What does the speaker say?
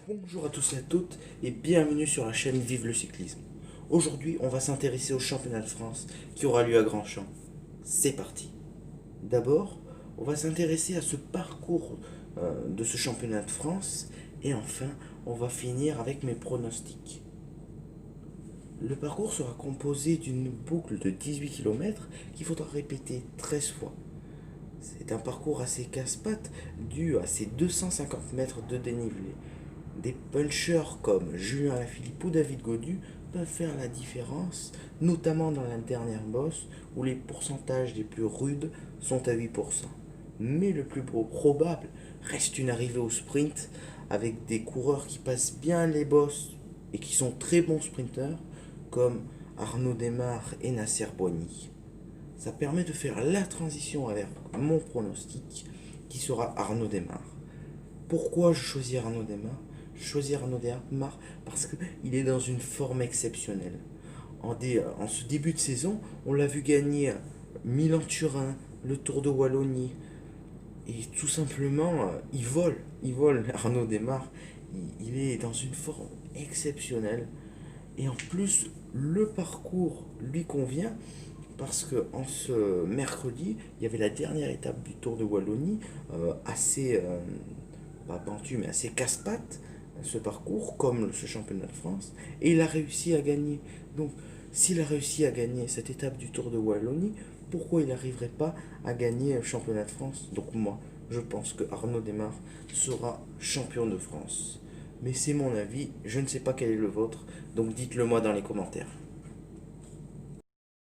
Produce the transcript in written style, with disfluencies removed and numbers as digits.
Bonjour à tous et à toutes et bienvenue sur la chaîne Vive le cyclisme. Aujourd'hui, on va s'intéresser au championnat de France qui aura lieu à Grandchamp. C'est parti. D'abord, on va s'intéresser à ce parcours de ce championnat de France et enfin, on va finir avec mes pronostics. Le parcours sera composé d'une boucle de 18 km qu'il faudra répéter 13 fois. C'est un parcours assez casse-pattes dû à ses 250 mètres de dénivelé. Des punchers comme Julien Lafilippe ou David Gaudu peuvent faire la différence, notamment dans la dernière bosse où les pourcentages les plus rudes sont à 8%. Mais le plus probable reste une arrivée au sprint avec des coureurs qui passent bien les bosses et qui sont très bons sprinteurs comme Arnaud Démare et Nasser Boigny. Ça permet de faire la transition avec mon pronostic qui sera Arnaud Démare. Pourquoi je choisis Arnaud Démare? Je choisis Arnaud Démare parce qu'il est dans une forme exceptionnelle. En ce début de saison, on l'a vu gagner Milan-Turin, le Tour de Wallonie. Et tout simplement, il vole Arnaud Démare. Il est dans une forme exceptionnelle. Et en plus, le parcours lui convient parce que en ce mercredi, il y avait la dernière étape du Tour de Wallonie, assez, pas pentu, mais assez casse-pattes, ce parcours, comme ce championnat de France, et il a réussi à gagner. Donc, s'il a réussi à gagner cette étape du Tour de Wallonie, pourquoi il n'arriverait pas à gagner le championnat de France? Donc moi, je pense que Arnaud Démare sera champion de France. Mais c'est mon avis, je ne sais pas quel est le vôtre, donc dites-le moi dans les commentaires.